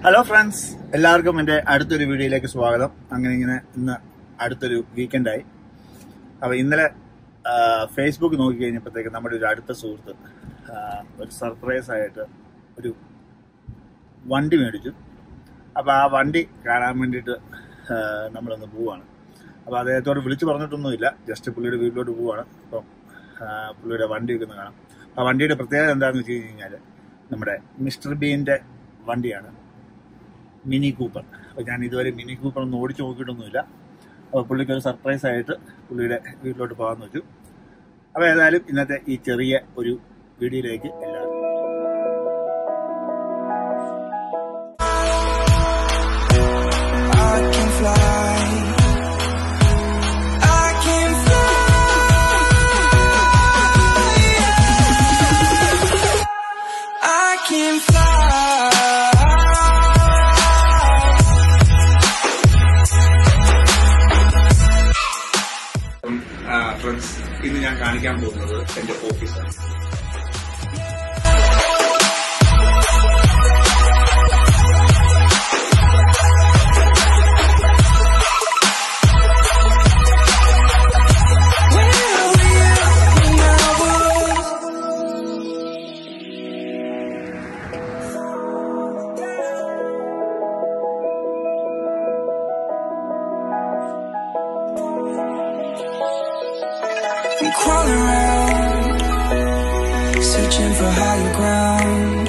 Hello friends, എല്ലാവർക്കും എൻ്റെ അടുത്തൊരു വീഡിയോയിലേക്ക് സ്വാഗതം. ഇങ്ങനെ ഇന്ന് അടുത്തൊരു വീക്കെൻഡായി. അപ്പോൾ ഇന്നലെ ഫേസ്ബുക്ക് നോക്കി കഴിഞ്ഞപ്പോഴത്തേക്ക് നമ്മുടെ ഒരു അടുത്ത സുഹൃത്ത് ഒരു സർപ്രൈസ് ആയിട്ട് ഒരു വണ്ടി മേടിച്ചു. അപ്പോൾ ആ വണ്ടി കാണാൻ വേണ്ടിയിട്ട് നമ്മളൊന്ന് പോവുകയാണ്. അപ്പോൾ അദ്ദേഹത്തോട് വിളിച്ചു പറഞ്ഞിട്ടൊന്നുമില്ല, ജസ്റ്റ് പുള്ളിയുടെ വീട്ടിലോട്ട് പോവുകയാണ്. അപ്പം പുള്ളിയുടെ വണ്ടിയൊക്കെ ഒന്ന് കാണാം. ആ വണ്ടിയുടെ പ്രത്യേകത എന്താണെന്ന് വെച്ച് കഴിഞ്ഞാൽ നമ്മുടെ മിസ്റ്റർ ബീൻ്റെ വണ്ടിയാണ്, മിനി കൂപ്പർ. അപ്പോൾ ഞാൻ ഇതുവരെ മിനി കൂപ്പർ ഒന്നും ഓടിച്ചു നോക്കിയിട്ടൊന്നുമില്ല. അപ്പോൾ പുള്ളിക്ക് ഒരു സർപ്രൈസ് ആയിട്ട് പുള്ളിയുടെ വീട്ടിലോട്ട് പോകാമെന്ന് വെച്ചു. അപ്പോൾ ഏതായാലും ഇന്നത്തെ ഈ ചെറിയ ഒരു വീഡിയോയിലേക്ക് എല്ലാവരും ഫ്രണ്ട്സ്, ഇന്ന് ഞാൻ കാണിക്കാൻ പോകുന്നത് എന്റെ ഓഫീസാണ്. Crawling around, searching for higher ground.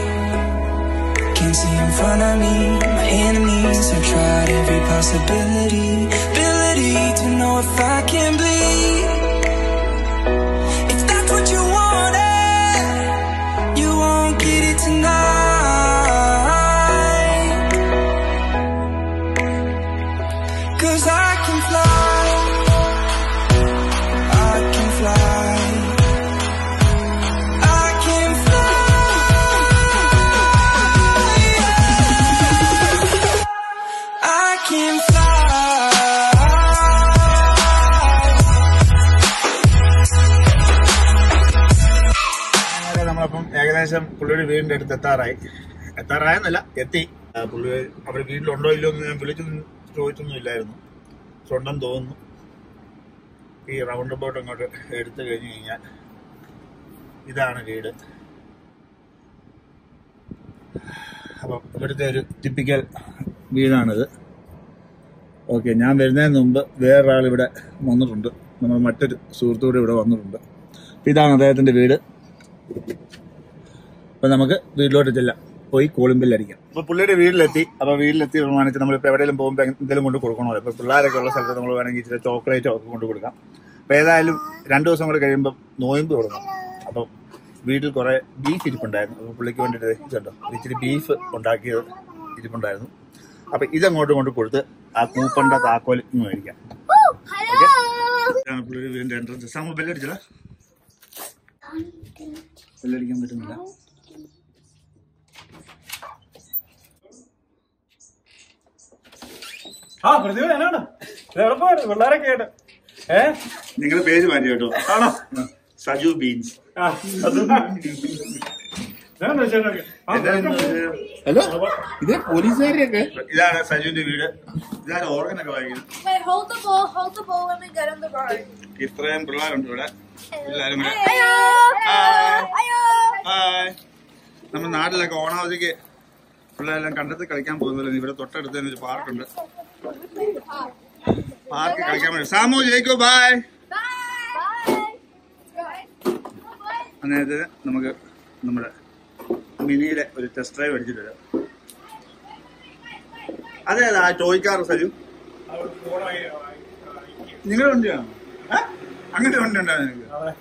Can't see in front of me, my enemies have tried every possibility. Ability to know if I can bleed. If that's what you wanted, you won't get it tonight. 'Cause I can fly. നമ്മളപ്പം ഏകദേശം പുള്ളിയുടെ വീടിന്റെ അടുത്ത് എത്താറായെന്നല്ല, എത്തി. പുള്ളി അവരുടെ വീട്ടിലുണ്ടോ ഇല്ലോ എന്ന് ഞാൻ വിളിച്ചൊന്നും ചോദിച്ചൊന്നും ഇല്ലായിരുന്നു. സ്വന്തം തോന്നുന്നു. ഈ റൗണ്ട് അബൌട്ട് അങ്ങോട്ട് എടുത്തു കഴിഞ്ഞു കഴിഞ്ഞാൽ ഇതാണ് വീട്. അപ്പം ഇവിടുത്തെ ഒരു ടിപ്പിക്കൽ വീടാണിത്. ഓക്കെ, ഞാൻ വരുന്നതിന് മുമ്പ് വേറൊരാൾ ഇവിടെ വന്നിട്ടുണ്ട്. നമ്മൾ മറ്റൊരു സുഹൃത്തൂടെ ഇവിടെ വന്നിട്ടുണ്ട്. അപ്പം ഇതാണ് അദ്ദേഹത്തിൻ്റെ വീട്. അപ്പം നമുക്ക് വീട്ടിലോട്ട് ചെല്ലാം, പോയി കോളിംബില്ലടിക്കാം. അപ്പോൾ പുള്ളിയുടെ വീട്ടിലെത്തി. അപ്പോൾ വീട്ടിലെത്തി പ്രമാണിച്ച് നമ്മളിപ്പോൾ എവിടെയെങ്കിലും പോകുമ്പോൾ എന്തെങ്കിലും കൊണ്ട് കൊടുക്കണമല്ലോ. ഇപ്പോൾ പിള്ളേരൊക്കെ ഉള്ള സ്ഥലത്ത് നമ്മൾ വേണമെങ്കിൽ ഇച്ചിരി ചോക്ലേറ്റോ ഒക്കെ കൊണ്ട് കൊടുക്കാം. അപ്പോൾ ഏതായാലും 2 ദിവസം കൂടെ കഴിയുമ്പോൾ നോയമ്പ് തുടങ്ങും. അപ്പം വീട്ടിൽ കുറേ ബീഫ് ഇരിപ്പുണ്ടായിരുന്നു. അപ്പോൾ പുള്ളിക്ക് വേണ്ടിയിട്ട് ഇതുണ്ടോ, ഇച്ചിരി ബീഫ് ഉണ്ടാക്കിയത് ഇരിപ്പുണ്ടായിരുന്നു. അപ്പം ഇതങ്ങോട്ട് കൊണ്ട് കൊടുത്ത് ആ കൂപ്പറിൻ്റെ താക്കോൽ ഇന്ന് മേടിക്കാം. ഓക്കെ, ഇതാണ് പുള്ളിയുടെ വീടിൻ്റെ എൻട്രൻസ്. സാമ ബെല്ലടിച്ചല്ലോ, ബെല്ലടിക്കാൻ പറ്റുന്നില്ല. നിങ്ങളുടെ പേര് മാറ്റി കേട്ടോ. ആണോ? സജു ബീൻസ്. ഹലോ, ഇത് പോലീസുകാരെയൊക്കെ. ഇതാണ് സജുവിന്റെ വീട്. ഇതാണ് ഓർഗനൊക്കെ വാങ്ങിയത്. ഇത്രയും പിള്ളേരുണ്ട് ഇവിടെ. എല്ലാരും കൂടെ നമ്മുടെ നാട്ടിലൊക്കെ ഓണാവധിക്ക് പിള്ളേരെല്ലാം കണ്ടത്ത് കളിക്കാൻ പോകുന്നില്ല. ഇവിടെ തൊട്ടടുത്ത് തന്നെ ഒരു പാർക്കുണ്ട്. പാർക്ക് കളിക്കാൻ വേണ്ടി. സാമു, ജയിക്കോ, ബൈ. അന്നേരത്തിന് നമുക്ക് നമ്മുടെ മിനിയുടെ ഒരു ടെസ്റ്റ് ഡ്രൈവ് അടിച്ചിട്ട് വരാം. അതേതാ ടോയ് കാർ സജു? നിങ്ങളുടെ വണ്ടിയാണോ? അങ്ങനെ വണ്ടി ഉണ്ടായിരുന്നു നിങ്ങൾക്ക്?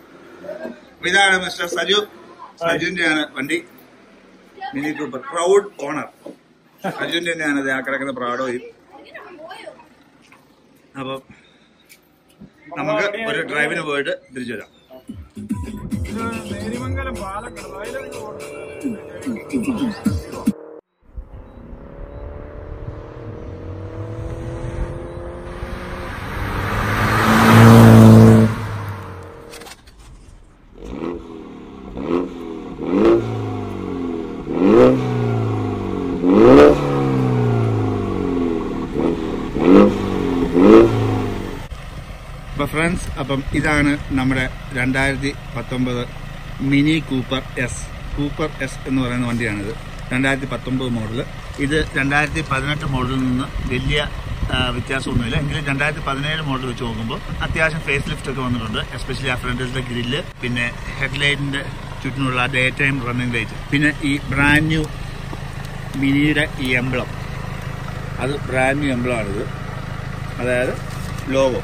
അപ്പൊ ഇതാണ് മിസ്റ്റർ സജു. സജുവിന്റെയാണ് വണ്ടി, മിനി കൂപ്പർ. പ്രൗഡ് ഓണർ സജുവിന്റെ തന്നെയാണ് അത്. ആ കിടക്കുന്ന പ്രാഡോയും. അപ്പം നമുക്ക് ഒരു ഡ്രൈവിന് പോയിട്ട് തിരിച്ചു വരാം. ഫ്രണ്ട്സ്, അപ്പം ഇതാണ് നമ്മുടെ 2019 മിനി കൂപ്പർ എസ് എന്ന് പറയുന്ന വണ്ടിയാണിത്. 2019 മോഡൽ. ഇത് 2018 മോഡലിൽ നിന്ന് വലിയ വ്യത്യാസമൊന്നുമില്ല. എങ്കിലും 2017 മോഡൽ വെച്ച് നോക്കുമ്പോൾ അത്യാവശ്യം ഫേസ് ലിഫ്റ്റ് ഒക്കെ വന്നിട്ടുണ്ട്. എസ്പെഷ്യലി ആ ഫ്രണ്ടിലത്തെ ഗ്രില്ല്, പിന്നെ ഹെഡ്ലൈറ്റിന്റെ ചുറ്റിനുള്ള ഡേ ടൈം റണ്ണിംഗ് ലൈറ്റ്, പിന്നെ ഈ ബ്രാൻഡ് ന്യൂ മിനിയുടെ ഈ എംബ്ലം, അത് ബ്രാൻഡ് ന്യൂ എംബ്ലമാണിത്, അതായത് ലോഗോ.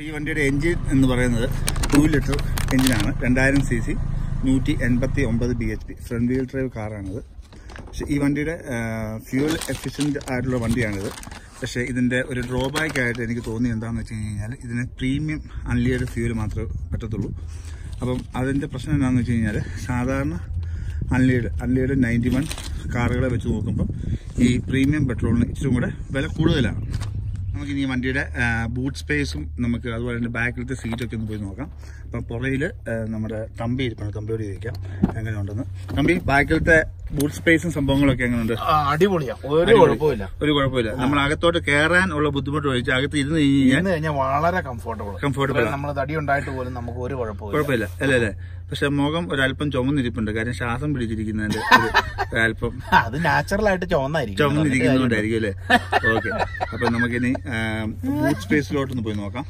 ഈ വണ്ടിയുടെ എൻജിൻ എന്ന് പറയുന്നത് 2 ലിറ്റർ എൻജിനാണ്. 2000 cc, 189 bhp, front wheel drive കാറാണിത്. പക്ഷെ ഈ വണ്ടിയുടെ ഫ്യൂൽ എഫിഷ്യൻ്റ് ആയിട്ടുള്ള വണ്ടിയാണിത്. പക്ഷേ ഇതിൻ്റെ ഒരു ഡ്രോബാക്ക് ആയിട്ട് എനിക്ക് തോന്നി എന്താണെന്ന് വെച്ച് കഴിഞ്ഞാൽ ഇതിന് പ്രീമിയം അൺലിയഡ് ഫ്യൂൽ മാത്രമേ പറ്റത്തുള്ളൂ. അപ്പം അതിൻ്റെ പ്രശ്നം എന്താണെന്ന് വെച്ച് കഴിഞ്ഞാൽ സാധാരണ അൺലിയഡ് 91 കാറുകളെ വെച്ച് നോക്കുമ്പോൾ ഈ പ്രീമിയം പെട്രോളിന് ഇച്ചിരി കൂടെ വില കൂടുതലാണ്. നമുക്കിനി ഈ വണ്ടിയുടെ ബൂട്ട് സ്പേസും നമുക്ക് അതുപോലെ തന്നെ ബാക്കിലത്തെ സീറ്റൊക്കെ ഒന്ന് പോയി നോക്കാം. അപ്പം പുറയിൽ നമ്മുടെ തമ്പി ഇരിക്കണം, തമ്പിയോട് ചോദിക്കാം എങ്ങനെയുണ്ടെന്ന്. തമ്പി, ബാക്കിലത്തെ ബൂട്ട് സ്പേസും സംഭവങ്ങളൊക്കെ എങ്ങനെയുണ്ട്? അടിപൊളിയാണ്, ഒരു കുഴപ്പമില്ല. നമ്മൾ അകത്തോട്ട് കയറാൻ ഉള്ള ബുദ്ധിമുട്ട് ഒഴിച്ച് അകത്ത് ഇരുന്ന് കഴിഞ്ഞാൽ വളരെ കംഫർട്ടബിൾ. നമ്മൾ തടി ഉണ്ടായിട്ട് പോലും നമുക്ക് ഒരു കുഴപ്പമില്ല അല്ലേ. പക്ഷെ മുഖം ഒരല്പം ചുമന്നിരിപ്പുണ്ട്, കാര്യം ശ്വാസം പിടിച്ചിരിക്കുന്നതിന്റെ ഒരല്പം അത് നാച്ചുറൽ ആയിട്ട് ചുമന്നിരിക്കുന്നതുകൊണ്ടായിരിക്കും അല്ലേ. ഓക്കെ, അപ്പൊ നമുക്കിനി ബൂട്ട് സ്പേസിലോട്ടൊന്ന് പോയി നോക്കാം.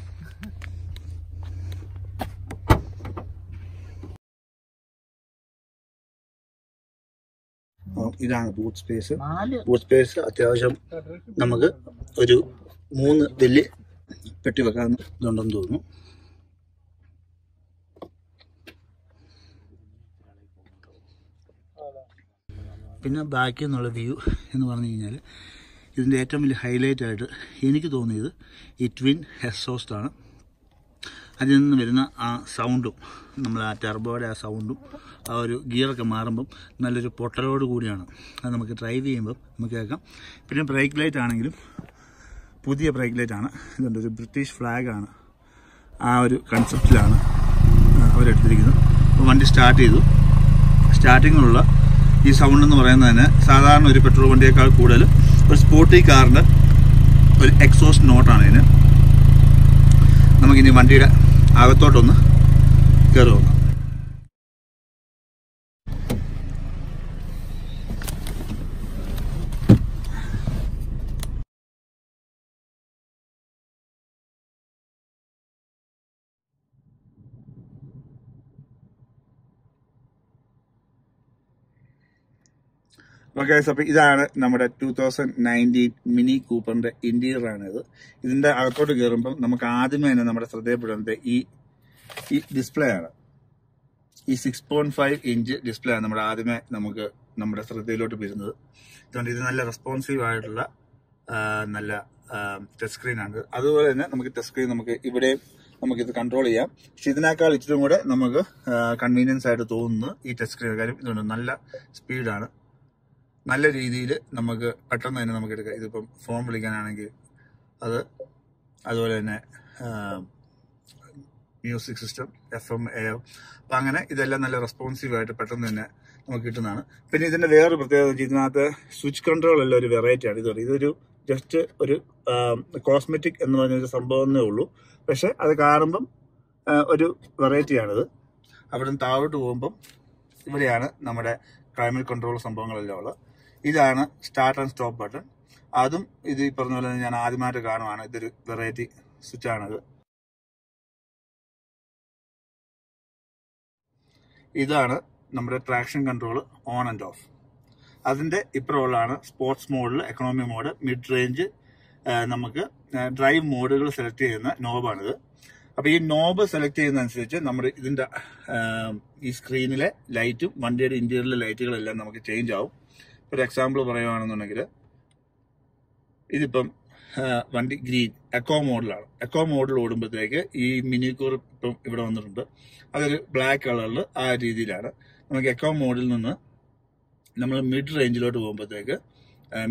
ഇതാണ് ബൂട്ട് സ്പേസ്. അത്യാവശ്യം നമുക്ക് ഒരു 3 വലിയ പെട്ടി വെക്കാൻ ഇതുണ്ടെന്ന് തോന്നുന്നു. പിന്നെ ബാക്കിൽ നിന്നുള്ള വ്യൂ എന്ന് പറഞ്ഞു കഴിഞ്ഞാൽ ഇതിൻ്റെ ഏറ്റവും വലിയ ഹൈലൈറ്റ് ആയിട്ട് എനിക്ക് തോന്നിയത് ഈ ട്വിൻ എക്സോസ്റ്റാണ്. അതിൽ നിന്ന് വരുന്ന ആ സൗണ്ടും, നമ്മൾ ആ ടെർബോയുടെ ആ സൗണ്ടും ആ ഒരു ഗിയറൊക്കെ മാറുമ്പം നല്ലൊരു പൊട്ടലോട് കൂടിയാണ്. അത് നമുക്ക് ഡ്രൈവ് ചെയ്യുമ്പം നമുക്ക് കേൾക്കാം. പിന്നെ ബ്രേക്ക് ലൈറ്റ് ആണെങ്കിലും പുതിയ ബ്രേക്ക് ലൈറ്റാണ്. ഇതുണ്ട്, ഒരു ബ്രിട്ടീഷ് ഫ്ലാഗാണ്. ആ ഒരു കൺസെപ്റ്റിലാണ് അവരെടുത്തിരിക്കുന്നത്. അപ്പോൾ വണ്ടി സ്റ്റാർട്ട് ചെയ്തു. സ്റ്റാർട്ടിങ്ങിലുള്ള ഈ സൗണ്ട് എന്ന് പറയുന്നത് തന്നെ സാധാരണ ഒരു പെട്രോൾ വണ്ടിയേക്കാൾ കൂടുതൽ ഒരു സ്പോർട്ടി കാറിൻ്റെ ഒരു എക്സോസ്റ്റ് നോട്ടാണ് ഇതിന്. നമുക്കിനി വണ്ടിയുടെ അകത്തോട്ടൊന്ന് കയറി നോക്കാം. ഓക്കെ, അപ്പോൾ ഇതാണ് നമ്മുടെ 2019 മിനി കൂപ്പറിന്റെ ഇന്റീരിയർ ആണിത്. ഇതിന്റെ അകത്തോട്ട് കയറുമ്പം നമുക്ക് ആദ്യമേ തന്നെ നമ്മുടെ ശ്രദ്ധയപ്പെടുന്നത് ഈ ഡിസ്പ്ലേ ആണ്. ഈ 6.5 ഇഞ്ച് ഡിസ്പ്ലേ ആണ് ആദ്യമേ നമുക്ക് നമ്മുടെ ശ്രദ്ധയിലോട്ട് വരുന്നത്. അതുകൊണ്ട് ഇത് നല്ല റെസ്പോൺസീവ് ആയിട്ടുള്ള നല്ല ടച്ച് സ്ക്രീൻ ആണ്. അതുപോലെ തന്നെ നമുക്ക് ടച്ച് സ്ക്രീൻ നമുക്ക് ഇവിടെ നമുക്കിത് കൺട്രോൾ ചെയ്യാം. പക്ഷെ ഇതിനേക്കാൾ ഇച്ചിരി കൂടെ നമുക്ക് കൺവീനിയൻസ് ആയിട്ട് തോന്നുന്നു ഈ ടച്ച് സ്ക്രീൻ. കാര്യം ഇതുകൊണ്ട് നല്ല സ്പീഡാണ്, നല്ല രീതിയിൽ നമുക്ക് പെട്ടെന്ന് തന്നെ നമുക്ക് എടുക്കാം. ഇതിപ്പം ഫോൺ വിളിക്കാനാണെങ്കിൽ അത്, അതുപോലെ തന്നെ മ്യൂസിക് സിസ്റ്റം, FM, AM, അപ്പം അങ്ങനെ ഇതെല്ലാം നല്ല റെസ്പോൺസീവായിട്ട് പെട്ടെന്ന് തന്നെ നമുക്ക് കിട്ടുന്നതാണ്. പിന്നെ ഇതിൻ്റെ വേറൊരു പ്രത്യേകത, ഇതിനകത്ത് സ്വിച്ച് കൺട്രോൾ എല്ലാം ഒരു വെറൈറ്റിയാണ്. ഇതൊരു ജസ്റ്റ് ഒരു കോസ്മെറ്റിക് എന്ന് പറഞ്ഞൊരു സംഭവമേ ഉള്ളൂ. പക്ഷെ അത് കാണുമ്പം ഒരു വെറൈറ്റിയാണിത്. അവിടെ നിന്ന് താഴോട്ട് പോകുമ്പം ഇവിടെയാണ് നമ്മുടെ ക്ലൈമറ്റ് കൺട്രോൾ സംഭവങ്ങളെല്ലാം ഉള്ളത്. ഇതാണ് സ്റ്റാർട്ട് ആൻഡ് സ്റ്റോപ്പ് ബട്ടൺ. അതും ഇത് ഈ പറഞ്ഞ പോലെ ഞാൻ ആദ്യമായിട്ട് കാണുവാണ്. ഇതൊരു വെറൈറ്റി സ്വിച്ചാണിത്. ഇതാണ് നമ്മുടെ traction control on and of. അതിൻ്റെ ഇപ്പുറമുള്ളതാണ് സ്പോർട്സ് മോഡിൽ, എക്കണോമി മോഡ്, മിഡ് റേഞ്ച്, നമുക്ക് ഡ്രൈവ് മോഡുകൾ സെലക്ട് ചെയ്യുന്ന നോബാണിത്. അപ്പോൾ ഈ നോബ് സെലക്ട് ചെയ്യുന്നതനുസരിച്ച് നമ്മുടെ ഇതിൻ്റെ ഈ സ്ക്രീനിലെ ലൈറ്റും വണ്ടിയുടെ ഇന്റീരിയറിലെ ലൈറ്റുകളെല്ലാം നമുക്ക് ചേഞ്ച് ആവും. ഒരു എക്സാമ്പിൾ പറയുകയാണെന്നുണ്ടെങ്കിൽ ഇതിപ്പം വണ്ടി ഗ്രീൻ എക്കോ മോഡലാണ്. എക്കോ മോഡിൽ ഓടുമ്പോഴത്തേക്ക് ഈ മിനി കൂർ ഇപ്പം ഇവിടെ വന്നിട്ടുണ്ട്. അതൊരു ബ്ലാക്ക് കളറിൽ ആ രീതിയിലാണ്. നമുക്ക് എക്കോ മോഡിൽ നിന്ന് നമ്മൾ മിഡ് റേഞ്ചിലോട്ട് പോകുമ്പോഴത്തേക്ക്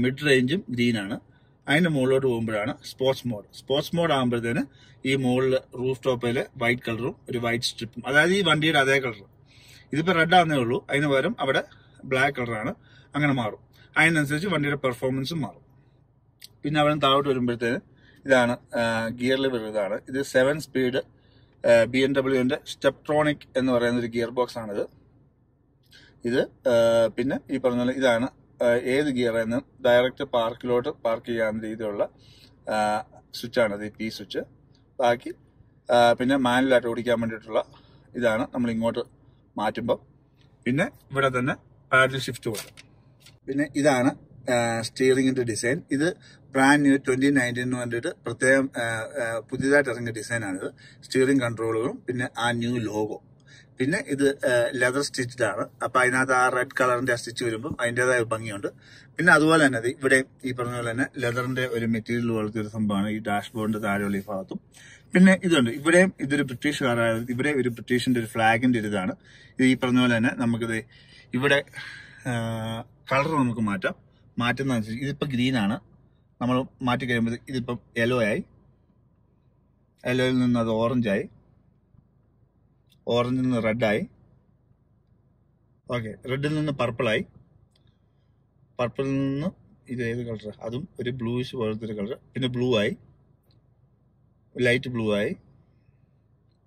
മിഡ് റേഞ്ചും ഗ്രീനാണ്. അതിന്റെ മുകളിലോട്ട് പോകുമ്പോഴാണ് സ്പോർട്സ് മോഡ് ആകുമ്പോഴത്തേന് ഈ മുകളിൽ റൂഫ് ടോപ്പിൽ വൈറ്റ് കളറും ഒരു വൈറ്റ് സ്ട്രിപ്പും, അതായത് ഈ വണ്ടിയുടെ അതേ കളർ. ഇതിപ്പോൾ റെഡ് ആവുന്നേ ഉള്ളൂ, അതിന് പകരം അവിടെ ബ്ലാക്ക് കളറാണ്, അങ്ങനെ മാറും. അതിനനുസരിച്ച് വണ്ടിയുടെ പെർഫോമൻസും മാറും. പിന്നെ അവിടെ താഴോട്ട് വരുമ്പോഴത്തേന് ഇതാണ് ഗിയർ ലിവർ. ഇതാണ് ഇത് 7 സ്പീഡ് BMW സ്റ്റെപ്ട്രോണിക് എന്ന് പറയുന്ന ഒരു ഗിയർ ബോക്സ് ആണിത്. ഇത് പിന്നെ ഈ പറഞ്ഞ പോലെ ഇതാണ് ഏത് ഗിയർ എന്ന് ഡയറക്റ്റ് പാർക്കിലോട്ട് പാർക്ക് ചെയ്യാവുന്ന രീതിയിലുള്ള സ്വിച്ചാണിത്, ഈ P സ്വിച്ച്. ബാക്കി പിന്നെ മാനുവലായിട്ട് ഓടിക്കാൻ വേണ്ടിയിട്ടുള്ള ഇതാണ് നമ്മൾ ഇങ്ങോട്ട് മാറ്റുമ്പോൾ. പിന്നെ ഇവിടെ തന്നെ പാഡൽ ഷിഫ്റ്റ് കൊടുക്കും. പിന്നെ ഇതാണ് സ്റ്റിയറിംഗിന്റെ ഡിസൈൻ. ഇത് ബ്രാൻഡ് ന്യൂ 2019 വേണ്ടിയിട്ട് പ്രത്യേകം പുതിയതായിട്ട് ഇറങ്ങിയ ഡിസൈനാണിത്. സ്റ്റിയറിംഗ് കൺട്രോളുകളും പിന്നെ ആ ന്യൂ ലോഗോ. പിന്നെ ഇത് ലെതർ സ്റ്റിച്ച്ഡ് ആണ്. അപ്പൊ അതിനകത്ത് ആ റെഡ് കളറിന്റെ ആ സ്റ്റിച്ച് വരുമ്പോൾ അതിൻ്റെതായ ഭംഗിയുണ്ട്. പിന്നെ അതുപോലെ തന്നെ ഇവിടെ ഈ പറഞ്ഞ പോലെ തന്നെ ലെതറിന്റെ ഒരു മെറ്റീരിയൽ പോലത്തെ ഒരു സംഭവമാണ് ഈ ഡാഷ്ബോർഡിന്റെ താഴെയുള്ള ഈ ഭാഗത്തും. പിന്നെ ഇതുണ്ട്, ഇവിടെയും ഇതൊരു ബ്രിട്ടീഷ് കാറായത്. ഇവിടെ ഒരു ബ്രിട്ടീഷിന്റെ ഒരു ഫ്ലാഗിന്റെ ഒരു ഇതാണ്. ഇത് ഈ പറഞ്ഞ പോലെ തന്നെ നമുക്കിത് ഇവിടെ കളർ നമുക്ക് മാറ്റാം. മാറ്റുന്നതനുസരിച്ച് ഇതിപ്പോ ഗ്രീൻ ആണ്, നമ്മൾ മാറ്റി കഴിയുമ്പോൾ ഇതിപ്പം യെല്ലോ ആയി, യെല്ലോയിൽ നിന്ന് അത് ഓറഞ്ചായി, ഓറഞ്ചിൽ നിന്ന് റെഡായി, ഓക്കെ, റെഡിൽ നിന്ന് പർപ്പിളായി, പർപ്പിളിൽ നിന്ന് ഇത് ഏത് കളർ, അതും ഒരു ബ്ലൂയിഷ് പോലത്തെ ഒരു കളർ, പിന്നെ ബ്ലൂ ആയി, ലൈറ്റ് ബ്ലൂ ആയി,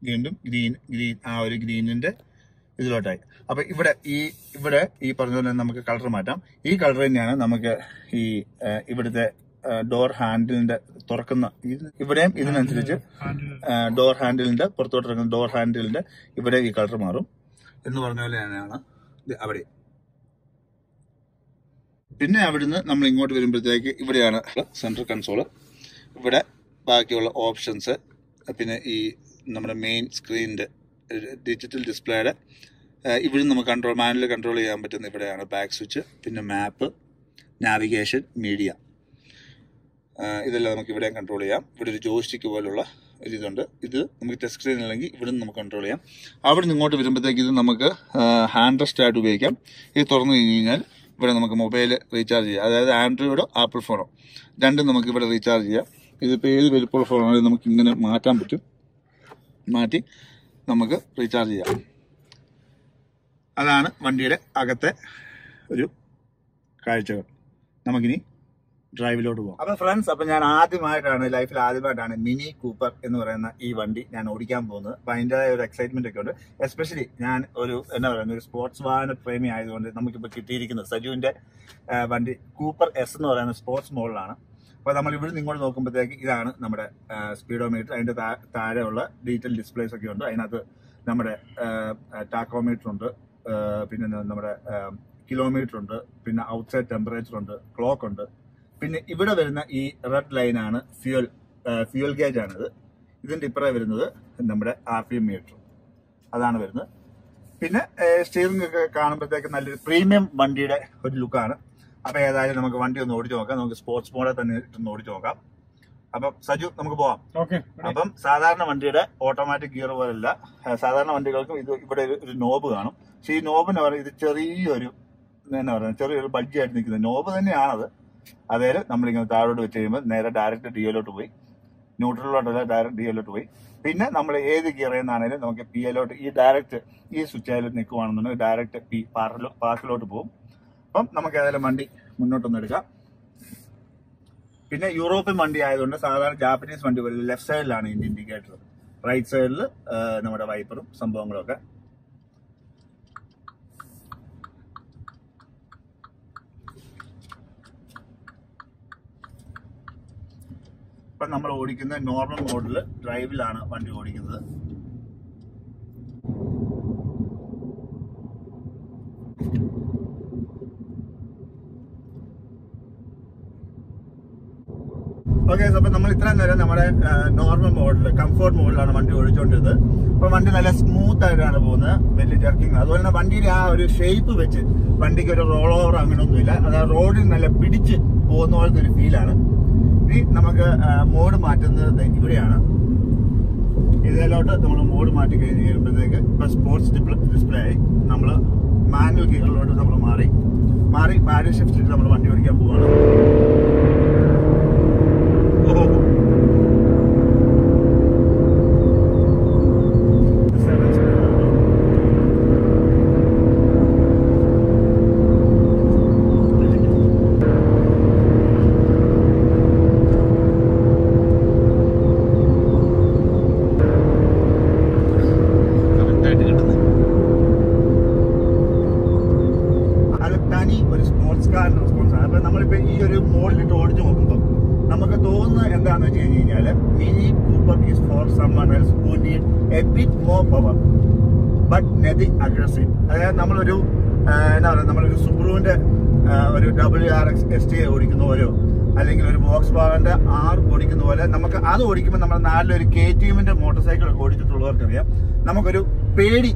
വീണ്ടും ഗ്രീൻ ആ ഒരു ഗ്രീനിന്റെ ഇതിലോട്ടായി. അപ്പൊ ഇവിടെ ഈ പറഞ്ഞ പോലെ നമുക്ക് കളർ മാറ്റാം. ഈ കളർ തന്നെയാണ് നമുക്ക് ഈ ഇവിടുത്തെ ഡോർ ഹാൻഡിലിന്റെ തുറക്കുന്ന ഇവിടെയും ഇതിനനുസരിച്ച് ഡോർ ഹാൻഡിലിന്റെ പുറത്തോട്ട് ഇറങ്ങുന്ന ഡോർ ഹാൻഡിലിന്റെ ഇവിടെ ഈ കളർ മാറും എന്ന് പറഞ്ഞ പോലെ തന്നെയാണ് അവിടെ. പിന്നെ അവിടുന്ന് നമ്മൾ ഇങ്ങോട്ട് വരുമ്പോഴത്തേക്ക് ഇവിടെയാണ് സെൻട്രൽ കൺസോള്. ഇവിടെ ബാക്കിയുള്ള ഓപ്ഷൻസ്, പിന്നെ ഈ നമ്മുടെ മെയിൻ സ്ക്രീനിന്റെ ഡിജിറ്റൽ ഡിസ്പ്ലേയുടെ ഇവിടെ നമുക്ക് മാനുവൽ കൺട്രോൾ ചെയ്യാൻ പറ്റുന്ന ഇവിടെയാണ് ബാക്ക് സ്വിച്ച്, പിന്നെ മാപ്പ്, നാവിഗേഷൻ, മീഡിയ, ഇതെല്ലാം നമുക്ക് ഇവിടെയും കൺട്രോൾ ചെയ്യാം. ഇവിടെ ഒരു ജോയ്സ്റ്റിക്ക് പോലുള്ള ഒരു ഇതുണ്ട്. ഇത് നമുക്ക് ടച്ച് സ്ക്രീൻ അല്ലെങ്കിൽ ഇവിടെ നിന്ന് നമുക്ക് കൺട്രോൾ ചെയ്യാം. അവിടെ നിന്ന് ഇങ്ങോട്ട് വരുമ്പോഴത്തേക്ക് ഇത് നമുക്ക് ഹാൻഡ് റെസ്റ്റ് ആയിട്ട് ഉപയോഗിക്കാം. ഇത് തുറന്നു കഴിഞ്ഞ് കഴിഞ്ഞാൽ ഇവിടെ നമുക്ക് മൊബൈൽ റീചാർജ് ചെയ്യാം. അതായത് ആൻഡ്രോയിഡോ ആപ്പിൾ ഫോണോ രണ്ടും നമുക്ക് ഇവിടെ റീചാർജ് ചെയ്യാം. ഇതിപ്പോൾ ഏത് വലിപ്പമുള്ള ഫോണാണെങ്കിലും നമുക്ക് ഇങ്ങനെ മാറ്റാൻ പറ്റും. മാറ്റി നമുക്ക് റീചാർജ് ചെയ്യാം. അതാണ് വണ്ടിയുടെ അകത്തെ ഒരു കാഴ്ചകൾ. നമുക്കിനി ഡ്രൈവിലോട്ട് പോകാം. അപ്പൊ ഫ്രണ്ട്സ്, അപ്പൊ ഞാൻ ലൈഫിൽ ആദ്യമായിട്ടാണ് മിനി കൂപ്പർ എന്ന് പറയുന്ന ഈ വണ്ടി ഞാൻ ഓടിക്കാൻ പോകുന്നത്. അപ്പൊ അതിൻ്റെതായ ഒരു എക്സൈറ്റ്മെന്റ് ഒക്കെ ഉണ്ട്. എസ്പെഷ്യലി ഞാൻ ഒരു ഒരു സ്പോർട്സ് വാഹന പ്രേമി ആയതുകൊണ്ട് നമുക്കിപ്പോൾ കിട്ടിയിരിക്കുന്നത് സജുവിന്റെ വണ്ടി കൂപ്പർ S എന്ന് പറയുന്ന സ്പോർട്സ് മോഡലാണ്. അപ്പൊ നമ്മൾ ഇവിടെ നിന്ന് ഇങ്ങോട്ട് നോക്കുമ്പോഴത്തേക്ക് ഇതാണ് നമ്മുടെ സ്പീഡോമീറ്റർ. അതിന്റെ താഴെയുള്ള ഡിജിറ്റൽ ഡിസ്പ്ലേസ് ഒക്കെ ഉണ്ട്. അതിനകത്ത് നമ്മുടെ ടാക്കോമീറ്റർ ഉണ്ട്, പിന്നെ നമ്മുടെ കിലോമീറ്റർ ഉണ്ട്, പിന്നെ ഔട്ട്സൈഡ് ടെമ്പറേച്ചർ ഉണ്ട്, ക്ലോക്ക് ഉണ്ട്. പിന്നെ ഇവിടെ വരുന്ന ഈ റെഡ് ലൈനാണ് ഫ്യൂൽ ഗേജ് ആണിത്. ഇതിന്റെ ഇപ്പുറേ വരുന്നത് നമ്മുടെ RPM മീറ്റർ, അതാണ് വരുന്നത്. പിന്നെ സ്റ്റിയറിംഗ് ഒക്കെ കാണുമ്പോഴത്തേക്ക് നല്ലൊരു പ്രീമിയം വണ്ടിയുടെ ഒരു ലുക്കാണ്. അപ്പൊ ഏതായാലും നമുക്ക് വണ്ടി ഒന്ന് ഓടിച്ചു നോക്കാം. നമുക്ക് സ്പോർട്സ് മോഡെ തന്നെ ഇട്ടൊന്ന് ഓടിച്ചു നോക്കാം. അപ്പം സജു, നമുക്ക് പോവാം. അപ്പം സാധാരണ വണ്ടിയുടെ ഓട്ടോമാറ്റിക് ഗിയർ പോലല്ല, സാധാരണ വണ്ടികൾക്കും ഇത് ഇവിടെ ഒരു നോബ് കാണും. പക്ഷെ ഈ നോബിന് പറയുന്നത് ഇത് ചെറിയൊരു ബഡ്ജിയായിട്ട് നിൽക്കുന്ന നോബ് തന്നെയാണത്. അതായത് നമ്മളിങ്ങനെ താഴോട്ട് വെച്ച് കഴിയുമ്പോൾ നേരെ ഡയറക്റ്റ് ഡിയോലോട്ട് പോയി, ന്യൂട്രലിലോട്ടല്ല ഡയറക്റ്റ് ഡിയോലോട്ട് പോയി. പിന്നെ നമ്മൾ ഏത് ഗിയറിൽ നിന്നാണെങ്കിലും നമുക്ക് PLോട്ട് ഈ ഡയറക്റ്റ് ഈ സ്വിച്ച് ആയാലും നിൽക്കുവാണെന്നുണ്ടെങ്കിൽ ഡയറക്റ്റ് പാർക്കിലോട്ട് പോകും. അപ്പം നമുക്ക് ഏതായാലും വണ്ടി മുന്നോട്ടൊന്ന് എടുക്കാം. പിന്നെ യൂറോപ്യൻ വണ്ടി ആയതുകൊണ്ട് സാധാരണ ജാപ്പനീസ് വണ്ടി പോലെ ലെഫ്റ്റ് സൈഡിലാണ് ഇതിന്റെ ഇൻഡിക്കേറ്റർ, റൈറ്റ് സൈഡിൽ നമ്മുടെ വൈപ്പറും സംഭവങ്ങളും ഒക്കെ. ഇപ്പൊ നമ്മൾ ഓടിക്കുന്ന നോർമൽ മോഡിൽ ഡ്രൈവിലാണ് വണ്ടി ഓടിക്കുന്നത്. ഓക്കെ, അപ്പൊ നമ്മൾ ഇത്രയും നേരം നമ്മുടെ നോർമൽ മോഡിൽ കംഫോർട്ട് മോഡിലാണ് വണ്ടി ഓടിച്ചുകൊണ്ടിരുന്നത്. അപ്പൊ വണ്ടി നല്ല സ്മൂത്ത് ആയിട്ടാണ് പോകുന്നത്, വലിയ ജർക്കിങ്. അതുപോലെ തന്നെ വണ്ടിയുടെ ആ ഒരു ഷേപ്പ് വെച്ച് വണ്ടിക്ക് ഒരു റോൾ ഓവർ അങ്ങനെയൊന്നുമില്ല. അത് റോഡിൽ നല്ല പിടിച്ച് പോകുന്ന പോലത്തെ ഒരു ഫീലാണ്. ഇനി നമുക്ക് മോഡ് മാറ്റുന്നത് ഇവിടെയാണ്. ഇതിലോട്ട് നമ്മൾ മോഡ് മാറ്റി കഴിഞ്ഞ് കഴിയുമ്പോഴത്തേക്ക് ഇപ്പൊ സ്പോർട്സ് ഡിസ്പ്ലേ ആയി. നമ്മൾ മാനുവൽ ഗിയറിലോട്ട് നമ്മൾ മാറി പാഡൽ ഷിഫ്റ്റ് ചെയ്ത് നമ്മൾ വണ്ടി ഓടിക്കാൻ പോവാണ്. നമ്മളിപ്പോ ഈ ഒരു മോഡിലിട്ട് ഓടിച്ചു നോക്കുമ്പോൾ നമുക്ക് തോന്നുന്നത് എന്താണെന്ന് വെച്ച് കഴിഞ്ഞ് കഴിഞ്ഞാല് Mini Cooper is for someone else who need a bit more power but nothing aggressive. അതായത് നമ്മളൊരു എന്താ പറയുക, നമ്മളൊരു സുബ്രുവിന്റെ ഒരു WRX ST ഓടിക്കുന്ന പോലെയോ അല്ലെങ്കിൽ ഒരു വോക്സ് വാഗന്റെ R ഓടിക്കുന്ന പോലെ നമുക്ക് അത് ഓടിക്കുമ്പോൾ നമ്മുടെ നാട്ടിലൊരു KTMന്റെ മോട്ടോർ സൈക്കിൾ ഓടിച്ചിട്ടുള്ളവർക്കറിയാം നമുക്കൊരു പേടി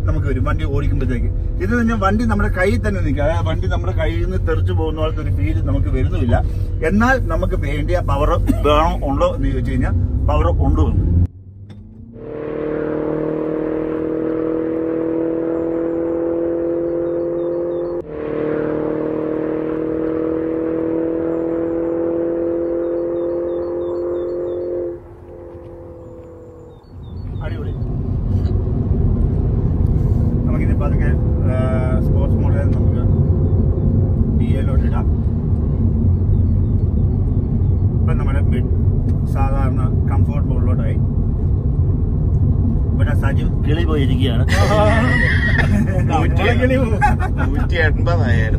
നമുക്ക് വരും വണ്ടി ഓടിക്കുമ്പോഴത്തേക്ക്. ഇത് തന്നെ വണ്ടി നമ്മുടെ കയ്യിൽ തന്നെ നിൽക്കുക, അതായത് വണ്ടി നമ്മുടെ കയ്യിൽ നിന്ന് തെറിച്ചു പോകുന്ന പോലത്തെ ഒരു ഫീൽ നമുക്ക് വരുന്നില്ല. എന്നാൽ നമുക്ക് വേണ്ടിയ പവർ വേണോ ഉണ്ടോ എന്ന് ചോദിച്ചു കഴിഞ്ഞാൽ പവർ ഉണ്ട്. അടിപൊളി. നമുക്കിനിപ്പോൾ അതൊക്കെ സ്പോർട്സ് മോഡിൽ നമുക്ക് DLോട്ട് ഇടാം. ഇപ്പം നമ്മുടെ സാധാരണ കംഫോർട്ട് മോഡിലോട്ടായി. ഇവിടെ സജു കിളി പോയിരിക്കുകയാണ്. 180,000.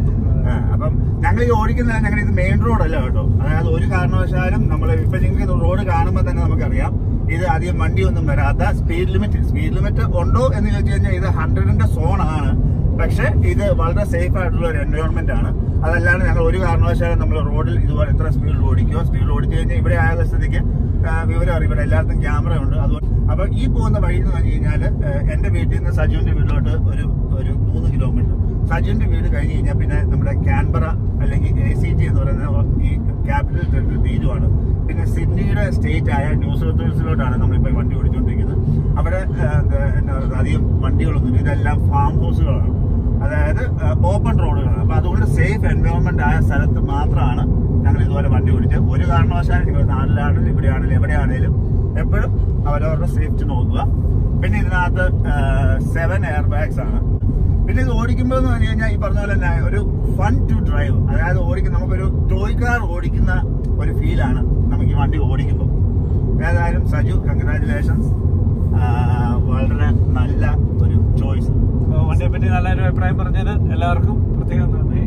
അപ്പം ഞങ്ങൾ ഈ ഓടിക്കുന്ന ഞങ്ങൾ ഇത് മെയിൻ റോഡല്ല കേട്ടോ. അതായത് ഒരു കാരണവശാലും നമ്മൾ ഇപ്പൊ നിങ്ങൾക്ക് റോഡ് കാണുമ്പോൾ തന്നെ നമുക്കറിയാം ഇത് അധികം വണ്ടിയൊന്നും വരാത്ത സ്പീഡ് ലിമിറ്റ് ഉണ്ടോ എന്ന് ചോദിച്ചു കഴിഞ്ഞാൽ ഇത് 100ന്റെ സോണാണ്. പക്ഷെ ഇത് വളരെ സേഫ് ആയിട്ടുള്ള ഒരു എൻവയോൺമെന്റ് ആണ്. അതല്ലാണ്ട് ഞങ്ങൾ ഒരു കാരണവശാലും നമ്മൾ റോഡിൽ ഇതുപോലെ എത്ര സ്പീഡിൽ ഓടിച്ചു കഴിഞ്ഞാൽ ഇവിടെ ആയ സ്ഥിതിക്ക് വിവരം അറിയും. ഇവിടെ എല്ലായിടത്തും ക്യാമറ ഉണ്ട്. അതുകൊണ്ട് അപ്പൊ ഈ പോകുന്ന വഴി എന്ന് പറഞ്ഞു കഴിഞ്ഞാൽ എന്റെ വീട്ടിൽ നിന്ന് സജുവിന്റെ വീട്ടിലോട്ട് ഒരു 3 കിലോമീറ്റർ. സജുവിന്റെ വീട് കഴിഞ്ഞ് കഴിഞ്ഞാൽ പിന്നെ നമ്മുടെ കാൻബറ അല്ലെങ്കിൽ ACT എന്ന് പറയുന്ന ഈ ക്യാപിറ്റൽ ടെറിട്ടറി തീരുവാണ്. പിന്നെ സിഡ്നിയുടെ സ്റ്റേറ്റ് ആയ ന്യൂ സൗത്ത് വെയിൽസിലോട്ടാണ് നമ്മളിപ്പോൾ വണ്ടി ഓടിച്ചുകൊണ്ടിരിക്കുന്നത്. അവിടെ എന്താ പറയുക അധികം വണ്ടികളൊന്നും, ഇതെല്ലാം ഫാം ഹൗസുകളാണ്, അതായത് ഓപ്പൺ റോഡുകളാണ്. അപ്പൊ അതുകൊണ്ട് സേഫ് എൻവയോൺമെന്റ് ആയ സ്ഥലത്ത് മാത്രമാണ് ഞങ്ങൾ ഇതുപോലെ വണ്ടി ഓടിച്ചത്. ഒരു കാരണവശാലും നിങ്ങൾ നാട്ടിലാണെങ്കിലും ഇവിടെയാണെങ്കിലും എവിടെയാണെങ്കിലും എപ്പോഴും അവരവരുടെ സേഫ്റ്റി നോക്കുക. പിന്നെ ഇതിനകത്ത് 7 എയർ ബാഗ്സ് ആണ്. പിന്നെ ഇത് ഓടിക്കുമ്പോൾ എന്ന് പറഞ്ഞു കഴിഞ്ഞാൽ ഈ പറഞ്ഞ പോലെ തന്നെ ഒരു ഫൺ ടു ഡ്രൈവ്, അതായത് നമുക്കൊരു ടോയ് കാർ ഓടിക്കുന്ന ഒരു ഫീലാണ് നമുക്ക് ഈ വണ്ടി ഓടിക്കുമ്പോൾ. ഏതായാലും സജു കൺഗ്രാറ്റുലേഷൻസ്, വളരെ നല്ല ഒരു ചോയ്സ്. വണ്ടിയെ പറ്റി നല്ലൊരു അഭിപ്രായം പറഞ്ഞത് എല്ലാവർക്കും പ്രത്യേകം നന്ദി.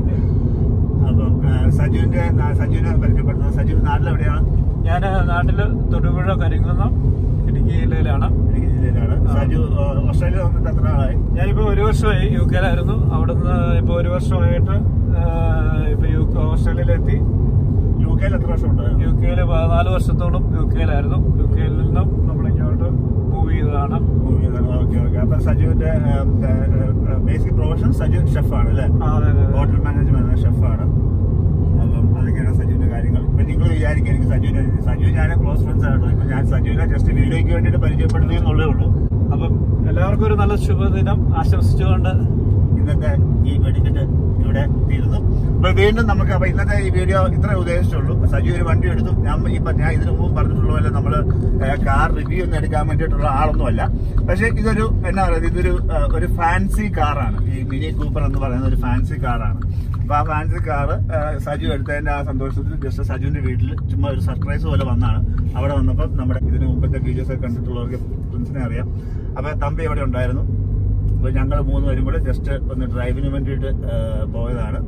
അപ്പം സജുവിനെ പരിചയപ്പെടുന്നത്. സജു നാട്ടിലെവിടെയാണ്? ഞാൻ നാട്ടില് തൊടുപുഴ കരിങ്കുന്നം ഇടുക്കി ജില്ലയിലാണ്. സജു ഓസ്ട്രേലിയ വന്നിട്ട് എത്ര നാളായി? ഞാനിപ്പോ 1 വർഷമായി UK-യിലായിരുന്നു. അവിടുന്ന് ഇപ്പൊ 1 വർഷമായിട്ട് ഇപ്പൊ ഓസ്ട്രേലിയയിലെത്തി. UK-യിൽ എത്ര വർഷം ഉണ്ട്? UK-യിൽ 14 വർഷത്തോളം UK-യിലായിരുന്നു. UK-യിൽ നിന്നും നമ്മളിങ്ങോട്ട് മൂവ് ചെയ്തതാണ്. അപ്പൊ സജുവിന്റെ ബേസിക് പ്രൊഫഷൻ സജു ഷെഫാണ് അല്ലെ? ഹോട്ടൽ മാനേജ്മെന്റ് ഷെഫാണ്. അപ്പം അതൊക്കെയാണ് സജുവിന്റെ കാര്യങ്ങൾ. ഇപ്പൊ നിങ്ങൾ വിചാരിക്കും എനിക്ക് സജു ഞാൻ ക്ലോസ് ഫ്രണ്ട്സ് ആയിട്ടോ. ഇപ്പൊ ഞാൻ സജുവിനെ ജസ്റ്റ് വീഡിയോയ്ക്ക് വേണ്ടിയിട്ട് പരിചയപ്പെടുത്തുന്നേ ഉള്ളൂ. അപ്പം എല്ലാവർക്കും ഒരു നല്ല ശുഭദിനം ആശംസിച്ചുകൊണ്ട് ഇന്നത്തെ ഈ വെടിക്കെട്ട് ഇവിടെ തീരുന്നു. അപ്പൊ വീണ്ടും നമുക്ക് അപ്പൊ ഇന്നത്തെ ഈ വീഡിയോ ഇത്ര ഉദ്ദേശിച്ചുള്ളൂ. സജു ഒരു വണ്ടി എടുത്തു. ഞാൻ ഇതിനു മുമ്പ് പറഞ്ഞിട്ടുള്ള പോലെ നമ്മള് കാർ റിവ്യൂ ഒന്നും എടുക്കാൻ വേണ്ടിയിട്ടുള്ള ആളൊന്നുമല്ല. പക്ഷെ ഇതൊരു എന്നാ പറയുക, ഇതൊരു ഫാൻസി കാറാണ്. ഈ മിനി കൂപ്പർ എന്ന് പറയുന്ന ഒരു ഫാൻസി കാറാണ്. അപ്പൊ ആ ഫാൻസി കാറ് സജു എടുത്തതിന്റെ ആ സന്തോഷത്തിൽ ജസ്റ്റ് സജുവിന്റെ വീട്ടിൽ ചുമ്മാ ഒരു സർപ്രൈസ് പോലെ വന്നാണ്. അവിടെ വന്നപ്പോൾ നമ്മുടെ ഇതിന് മുമ്പത്തെ വീഡിയോസ് ഒക്കെ കണ്ടിട്ടുള്ളവർക്ക് ഫ്രണ്ട്സിനെ അറിയാം. അപ്പൊ തമ്പി അവിടെ ഉണ്ടായിരുന്നു. അപ്പൊ ഞങ്ങൾ 3 പേരും കൂടെ ജസ്റ്റ് ഒന്ന് ഡ്രൈവിന് വേണ്ടിയിട്ട് പോയതാണ്.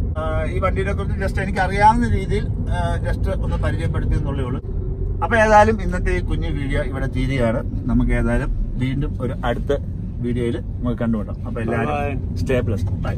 ഈ വണ്ടിയെ കുറിച്ച് ജസ്റ്റ് എനിക്ക് അറിയാവുന്ന രീതിയിൽ ജസ്റ്റ് ഒന്ന് പരിചയപ്പെടുത്തി എന്നുള്ളേ ഉള്ളൂ. അപ്പൊ ഏതായാലും ഇന്നത്തെ ഈ കുഞ്ഞു വീഡിയോ ഇവിടെ തീരുകയാണ്. നമുക്ക് ഏതായാലും വീണ്ടും ഒരു അടുത്ത വീഡിയോയിൽ നമുക്ക് കണ്ടുമുട്ടാം. അപ്പൊ എല്ലാവരും സ്റ്റേ പ്ലസ് ബൈ.